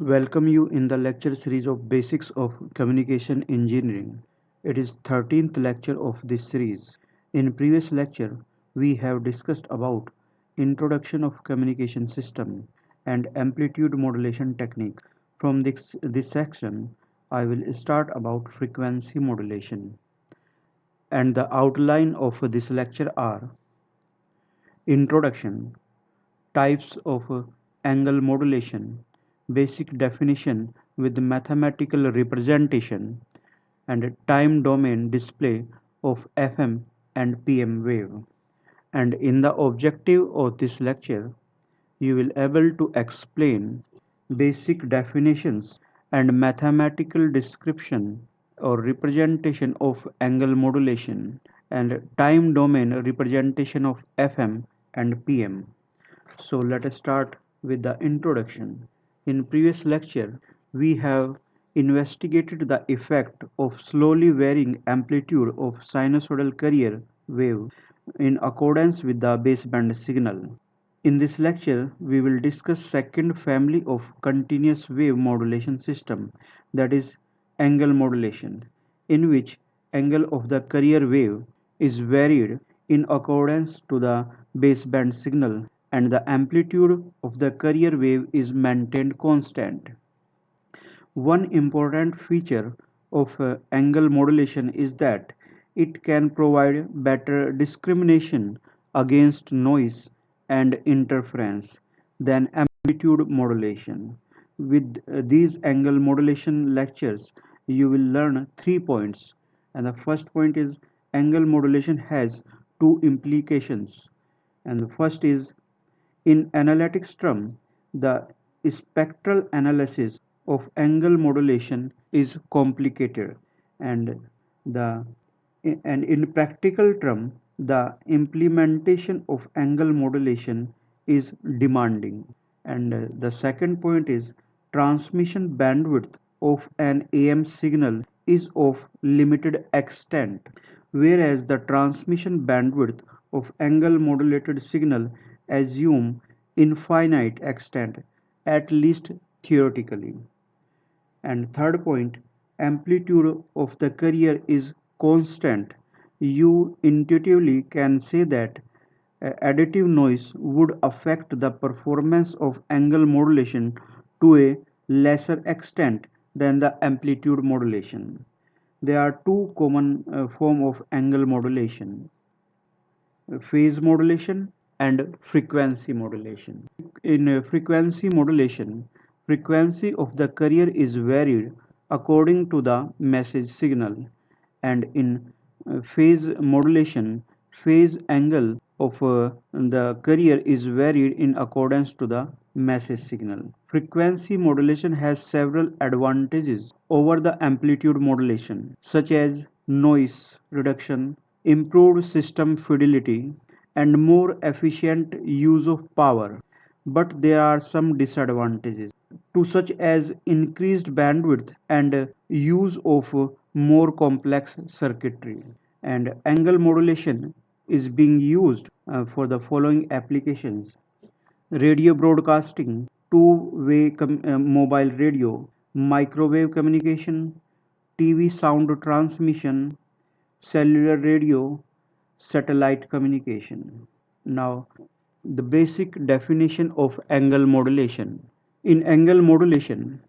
Welcome you in the lecture series of Basics of Communication Engineering. It is 13th lecture of this series. In previous lecture, we have discussed about introduction of communication system and amplitude modulation techniques. From this section, I will start about frequency modulation. And the outline of this lecture are introduction, types of angle modulation, basic definition with mathematical representation, and time domain display of FM and PM wave. And in the objective of this lecture, you will able to explain basic definitions and mathematical description or representation of angle modulation and time domain representation of FM and PM. So let us start with the introduction. In previous lecture, we have investigated the effect of slowly varying amplitude of sinusoidal carrier wave in accordance with the baseband signal. In this lecture, we will discuss second family of continuous wave modulation system, that is angle modulation, in which angle of the carrier wave is varied in accordance to the baseband signal and the amplitude of the carrier wave is maintained constant. One important feature of angle modulation is that it can provide better discrimination against noise and interference than amplitude modulation. With these angle modulation lectures, you will learn 3 points. And the first point is angle modulation has two implications. And the first is in analytics term, the spectral analysis of angle modulation is complicated and the and in practical term the implementation of angle modulation is demanding. And the second point is transmission bandwidth of an AM signal is of limited extent, whereas the transmission bandwidth of angle modulated signal assume infinite extent, at least theoretically. And third point, amplitude of the carrier is constant. You intuitively can say that additive noise would affect the performance of angle modulation to a lesser extent than the amplitude modulation. There are two common forms of angle modulation: phase modulation and frequency modulation. In frequency modulation, frequency of the carrier is varied according to the message signal, and in phase modulation, phase angle of the carrier is varied in accordance to the message signal. Frequency modulation has several advantages over the amplitude modulation, such as noise reduction, improved system fidelity, and more efficient use of power. But there are some disadvantages to such as increased bandwidth and use of more complex circuitry. And angle modulation is being used for the following applications: radio broadcasting, two-way mobile radio, microwave communication, TV sound transmission, cellular radio, satellite communication. Now, the basic definition of angle modulation. In angle modulation,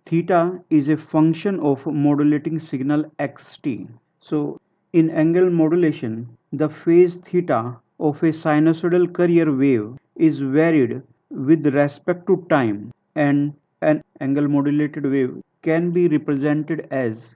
theta is a function of modulating signal xt. So, in angle modulation, the phase theta of a sinusoidal carrier wave is varied with respect to time, and an angle modulated wave can be represented as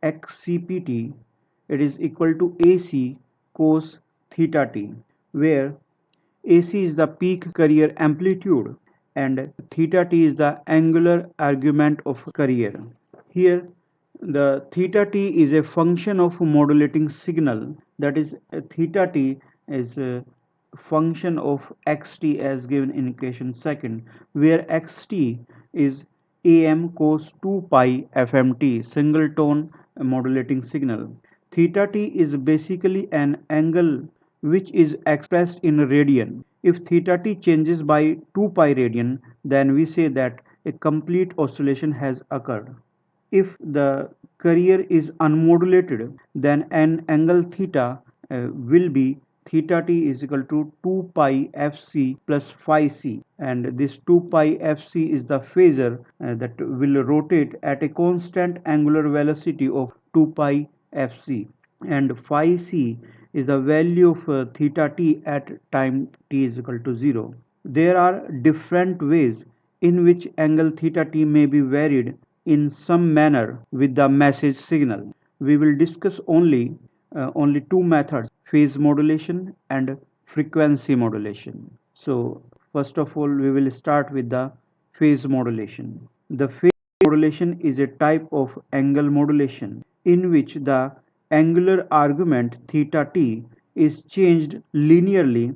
xcpt, it is equal to AC cos theta t, where AC is the peak carrier amplitude and theta t is the angular argument of carrier. Here the theta t is a function of modulating signal, that is theta t is a function of xt as given in equation second, where xt is am cos 2 pi fmt single tone modulating signal. Theta t is basically an angle which is expressed in radian. If theta t changes by 2 pi radian, then we say that a complete oscillation has occurred. If the carrier is unmodulated, then an angle theta will be theta t is equal to 2 pi fc plus phi c, and this 2 pi fc is the phasor that will rotate at a constant angular velocity of 2 pi fc, and phi c is the value of theta t at time t is equal to 0. There are different ways in which angle theta t may be varied in some manner with the message signal. We will discuss only two methods: phase modulation and frequency modulation. So first of all, we will start with the phase modulation. The phase modulation is a type of angle modulation in which the angular argument theta t is changed linearly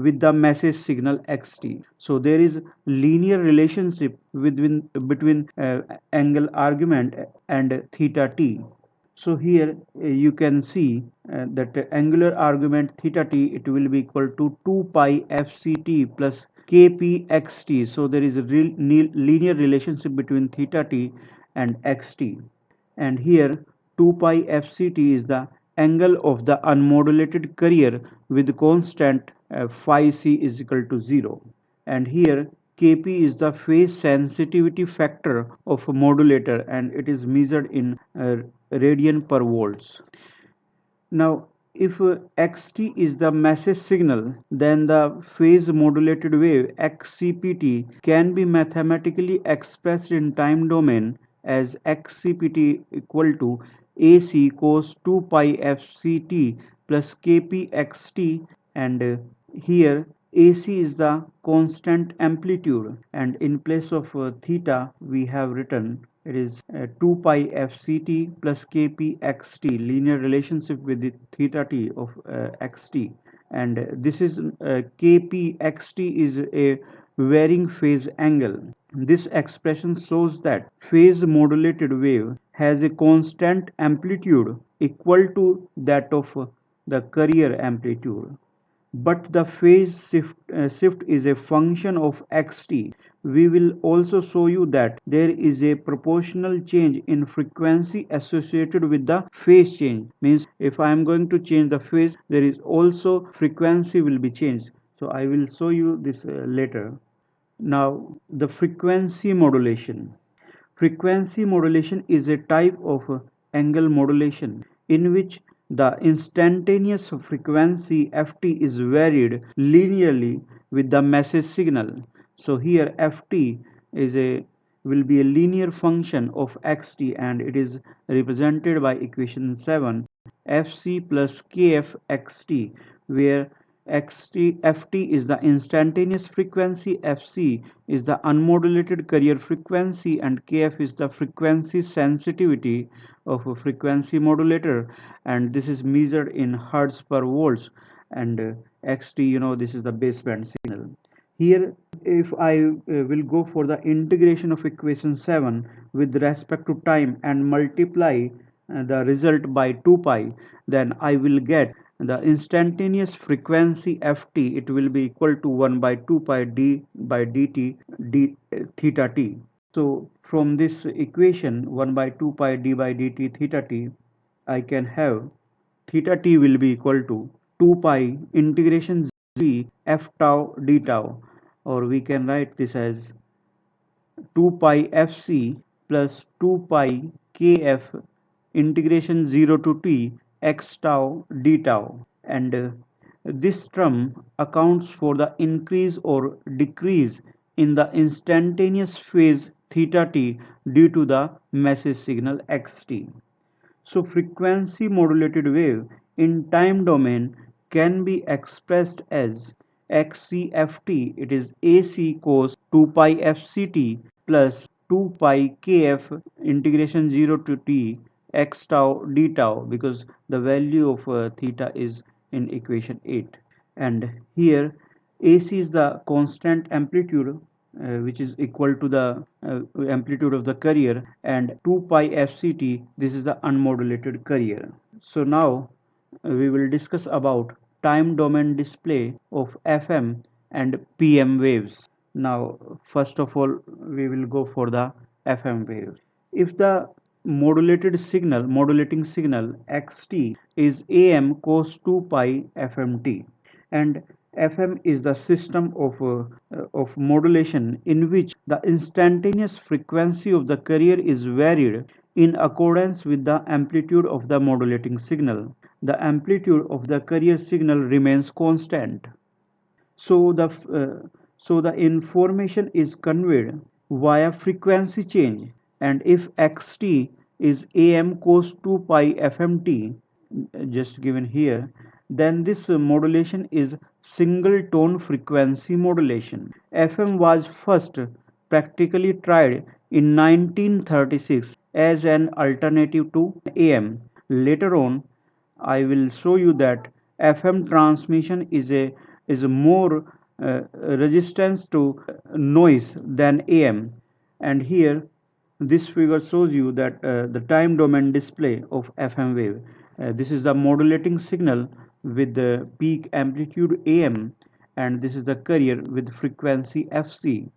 with the message signal xt. So there is linear relationship between angle argument and theta t. So here you can see that angular argument theta t, it will be equal to 2 pi fct plus kpxt. So there is a linear relationship between theta t and xt, and here 2 pi fct is the angle of the unmodulated carrier with constant phi c is equal to 0, and here kp is the phase sensitivity factor of a modulator, and it is measured in radian per volts. Now, if xt is the message signal, then the phase modulated wave xcpt can be mathematically expressed in time domain as xcpt equal to ac cos 2 pi fct plus kpxt, and here AC is the constant amplitude, and in place of theta we have written it is 2 pi fct plus kpxt, linear relationship with the theta t of xt, and this is kpxt is a varying phase angle. This expression shows that phase modulated wave has a constant amplitude equal to that of the carrier amplitude, but the phase shift is a function of xt. We will also show you that there is a proportional change in frequency associated with the phase change. Means if I am going to change the phase, there is also frequency will be changed. So I will show you this later. Now the frequency modulation. Frequency modulation is a type of angle modulation in which the instantaneous frequency ft is varied linearly with the message signal. So here ft is a will be a linear function of xt, and it is represented by equation 7 fc plus kf xt, where ft is the instantaneous frequency, fc is the unmodulated carrier frequency, and kf is the frequency sensitivity of a frequency modulator, and this is measured in hertz per volts, and xt, this is the baseband signal. Here if I will go for the integration of equation 7 with respect to time and multiply the result by 2 pi, then I will get the instantaneous frequency ft, it will be equal to 1 by 2 pi d by dt d theta t. So from this equation 1 by 2 pi d by dt theta t, I can have theta t will be equal to 2 pi integration z f tau d tau, or we can write this as 2 pi fc plus 2 pi kf integration 0 to t x tau d tau, and this term accounts for the increase or decrease in the instantaneous phase theta t due to the message signal xt. So frequency modulated wave in time domain can be expressed as xcft, it is ac cos 2 pi fct plus 2 pi kf integration 0 to t x tau d tau, because the value of theta is in equation 8, and here AC is the constant amplitude which is equal to the amplitude of the carrier, and 2 pi fct, this is the unmodulated carrier. So now we will discuss about time domain display of FM and PM waves. Now, first of all, we will go for the FM wave. If the modulating signal xt is am cos 2 pi fmt, and FM is the system of modulation in which the instantaneous frequency of the carrier is varied in accordance with the amplitude of the modulating signal. The amplitude of the carrier signal remains constant. So the information is conveyed via frequency change, and if xt is am cos 2 pi fmt, just given here, then this modulation is single tone frequency modulation. FM was first practically tried in 1936 as an alternative to AM. Later on, I will show you that FM transmission is a more resistance to noise than AM. And here, this figure shows you that the time domain display of FM wave. This is the modulating signal with the peak amplitude AM, and this is the carrier with frequency FC.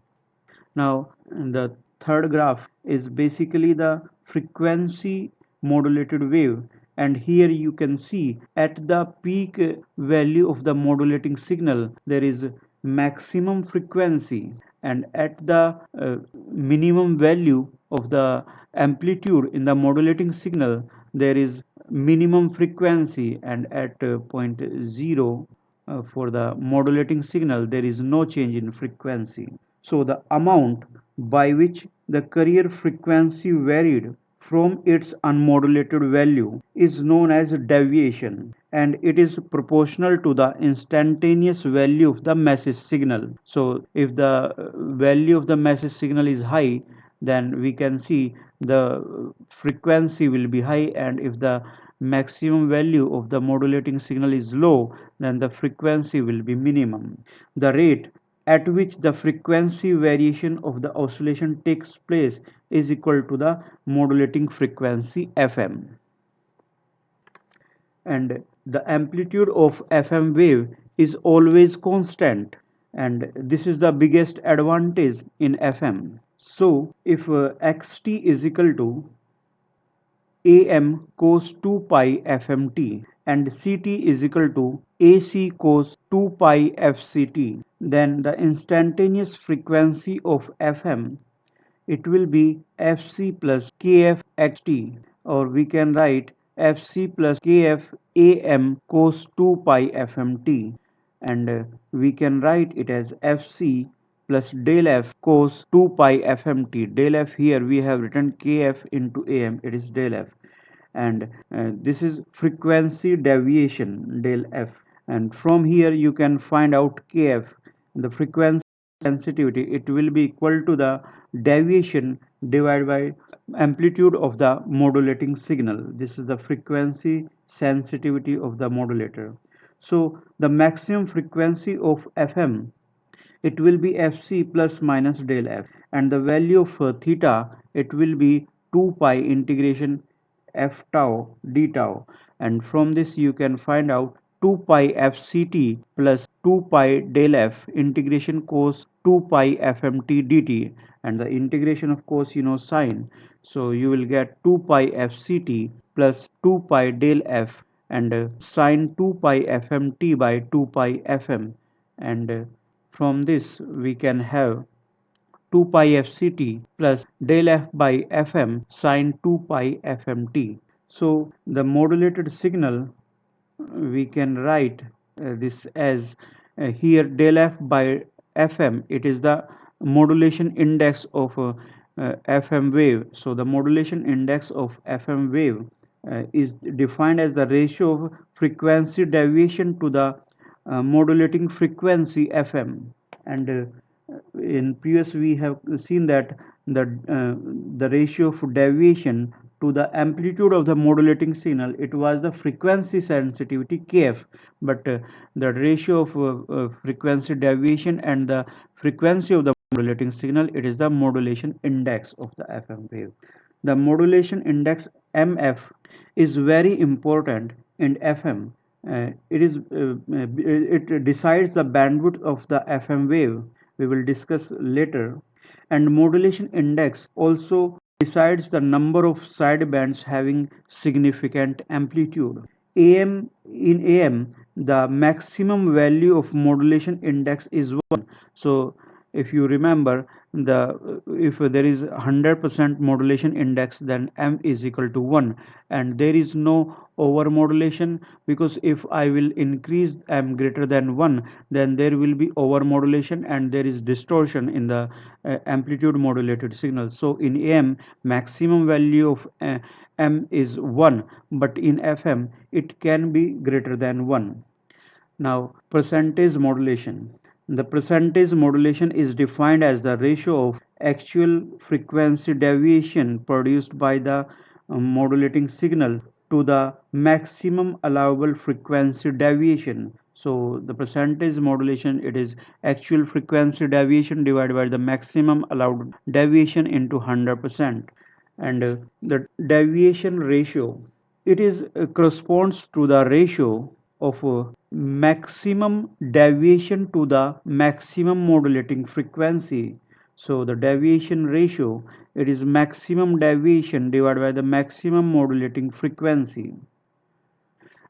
Now, the third graph is basically the frequency modulated wave, and here you can see at the peak value of the modulating signal there is maximum frequency, and at the minimum value of the amplitude in the modulating signal there is minimum frequency, and at point 0 for the modulating signal there is no change in frequency. So the amount by which the carrier frequency varied from its unmodulated value is known as deviation, and it is proportional to the instantaneous value of the message signal. So if the value of the message signal is high, then we can see the frequency will be high, and if the maximum value of the modulating signal is low, then the frequency will be minimum. The rate at which the frequency variation of the oscillation takes place is equal to the modulating frequency FM. And the amplitude of FM wave is always constant, and this is the biggest advantage in FM. So if xt is equal to am cos 2 pi fmt and ct is equal to ac cos 2 pi fct, then the instantaneous frequency of FM, it will be fc plus kf xt, or we can write fc plus kf am cos 2 pi fmt, and we can write it as fc plus del f cos 2 pi fmt. Del f, here we have written kf into am, it is del f, and this is frequency deviation del f, and from here you can find out kf, the frequency sensitivity, it will be equal to the deviation divided by amplitude of the modulating signal. This is the frequency sensitivity of the modulator. So the maximum frequency of FM, it will be fc plus minus del f, and the value of theta, it will be 2 pi integration f tau d tau, and from this you can find out 2 pi fct plus 2 pi del f integration cos 2 pi fmt dt, and the integration of course you know sine, so you will get 2 pi fct plus 2 pi del f, and sine 2 pi fmt by 2 pi fm, and from this we can have 2 pi fct plus del f by fm sine 2 pi fmt. So the modulated signal, we can write this as here del f by fm, it is the modulation index of FM wave. So the modulation index of FM wave is defined as the ratio of frequency deviation to the modulating frequency FM, and in previous we have seen that the ratio of deviation to the amplitude of the modulating signal, it was the frequency sensitivity kf, but the ratio of frequency deviation and the frequency of the modulating signal, it is the modulation index of the FM wave. The modulation index mf is very important in FM. It decides the bandwidth of the FM wave, we will discuss later. And modulation index also decides the number of sidebands having significant amplitude. In AM, the maximum value of modulation index is 1. So if you remember, if there is 100% modulation index, then m is equal to 1, and there is no over modulation, because if I will increase m greater than 1, then there will be over modulation and there is distortion in the amplitude modulated signal. So in AM, maximum value of m is 1, but in FM it can be greater than 1. Now, percentage modulation. The percentage modulation is defined as the ratio of actual frequency deviation produced by the modulating signal to the maximum allowable frequency deviation. So the percentage modulation, it is actual frequency deviation divided by the maximum allowed deviation into 100%. And the deviation ratio, it is corresponds to the ratio of maximum deviation to the maximum modulating frequency. So the deviation ratio, it is maximum deviation divided by the maximum modulating frequency.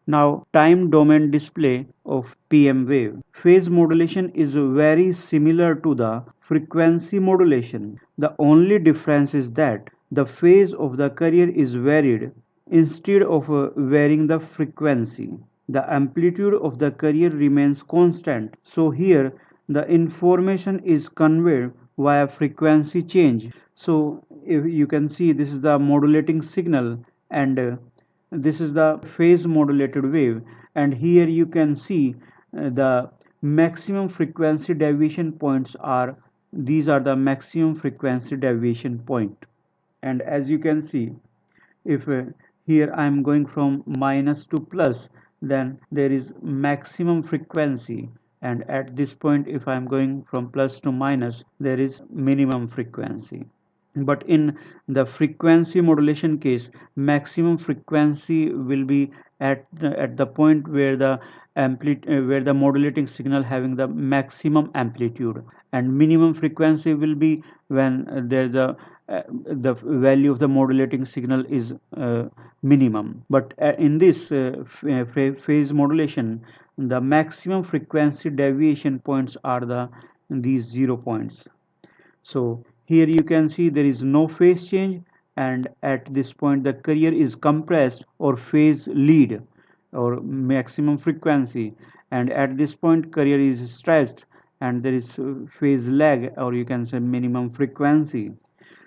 Now, time domain display of PM wave. Phase modulation is very similar to the frequency modulation. The only difference is that the phase of the carrier is varied instead of varying the frequency. The amplitude of the carrier remains constant. So here the information is conveyed via frequency change. So if you can see, this is the modulating signal, and this is the phase modulated wave, and here you can see the maximum frequency deviation points are, these are the maximum frequency deviation point. And as you can see, if here I am going from minus to plus, then there is maximum frequency, and at this point if I am going from plus to minus, there is minimum frequency. But in the frequency modulation case, maximum frequency will be at the point where the where the modulating signal having the maximum amplitude, and minimum frequency will be when the value of the modulating signal is minimum. But in this phase modulation, the maximum frequency deviation points are these 0 points. So here you can see there is no phase change, and at this point the carrier is compressed or phase lead or maximum frequency, and at this point carrier is stretched and there is phase lag, or you can say minimum frequency.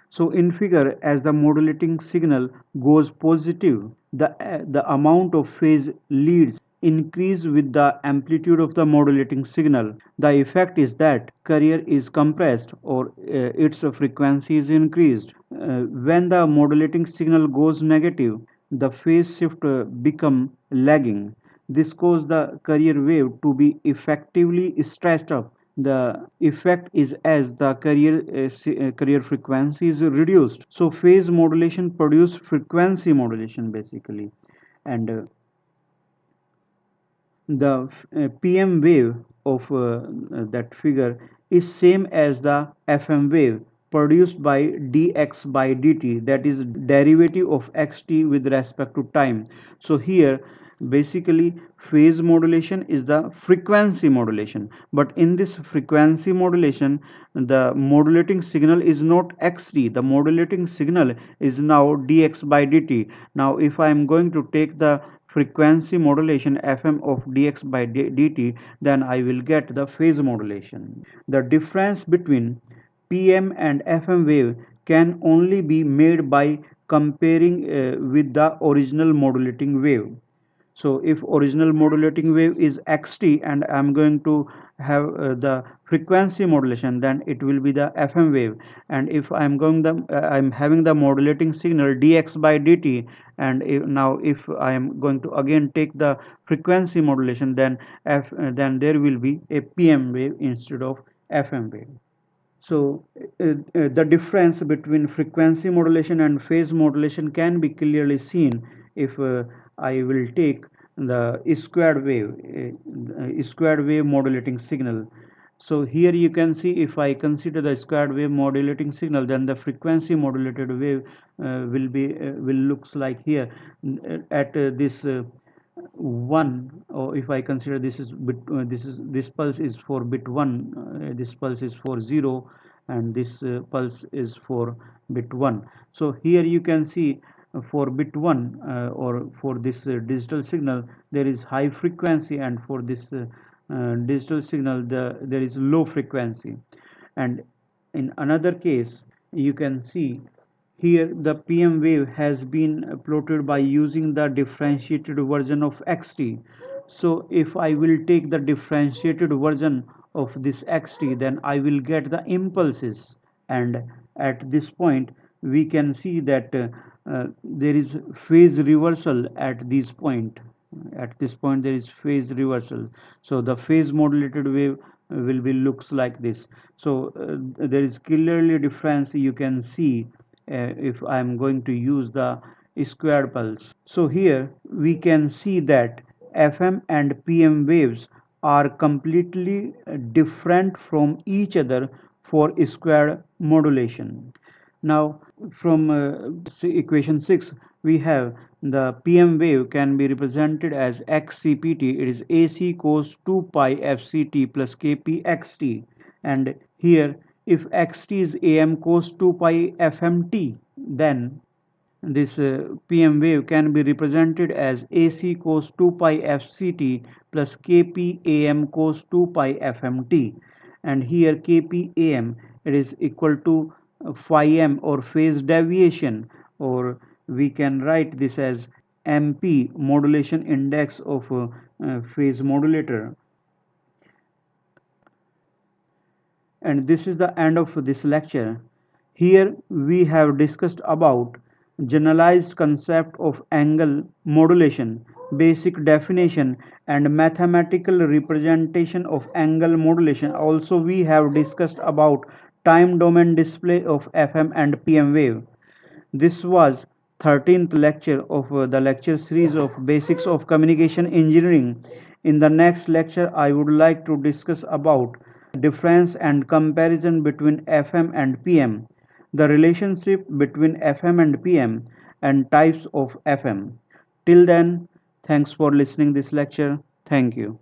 So in figure, as the modulating signal goes positive, the amount of phase leads increase with the amplitude of the modulating signal. The effect is that carrier is compressed or its frequency is increased. When the modulating signal goes negative, the phase shift become lagging. This causes the carrier wave to be effectively stretched up. The effect is as the carrier frequency is reduced. So phase modulation produce frequency modulation basically, and the PM wave of that figure is same as the FM wave produced by dx by dt, that is derivative of xt with respect to time. So here basically phase modulation is the frequency modulation, but in this frequency modulation the modulating signal is not xt, the modulating signal is now dx by dt. Now if I am going to take the frequency modulation fm of dx by dt, then I will get the phase modulation. The difference between PM and FM wave can only be made by comparing with the original modulating wave. So if original modulating wave is xt and I'm going to have the frequency modulation, then it will be the FM wave. And if I'm having the modulating signal dx by dt, and now if I am going to again take the frequency modulation, then then there will be a PM wave instead of FM wave. So the difference between frequency modulation and phase modulation can be clearly seen if I will take the squared wave modulating signal. So here you can see, if I consider the squared wave modulating signal, then the frequency modulated wave will looks like here at this 1, or if I consider this is bit this pulse is for bit 1, this pulse is for 0, and this pulse is for bit 1. So here you can see for bit 1, or for this digital signal, there is high frequency, and for this digital signal there is low frequency. And in another case, you can see here the PM wave has been plotted by using the differentiated version of xt. So if I will take the differentiated version of this xt, then I will get the impulses, and at this point we can see that there is phase reversal at this point. At this point there is phase reversal, so the phase modulated wave will be looks like this. So there is clearly difference you can see if I am going to use the squared pulse. So here we can see that FM and PM waves are completely different from each other for squared modulation. Now, from equation 6, we have the PM wave can be represented as XCPT. It is AC cos 2 pi FCT plus KPXT. And here, if XT is AM cos 2 pi FMT, then this PM wave can be represented as AC cos 2 pi FCT plus KPAM cos 2 pi FMT. And here KPAM, it is equal to phi m, or phase deviation, or we can write this as MP, modulation index of phase modulator. And this is the end of this lecture. Here we have discussed about generalized concept of angle modulation, basic definition, and mathematical representation of angle modulation. Also we have discussed about time domain display of FM and PM wave. This was 13th lecture of the lecture series of Basics of Communication Engineering. In the next lecture, I would like to discuss about difference and comparison between FM and PM, the relationship between FM and PM, and types of FM. Till then, thanks for listening this lecture. Thank you.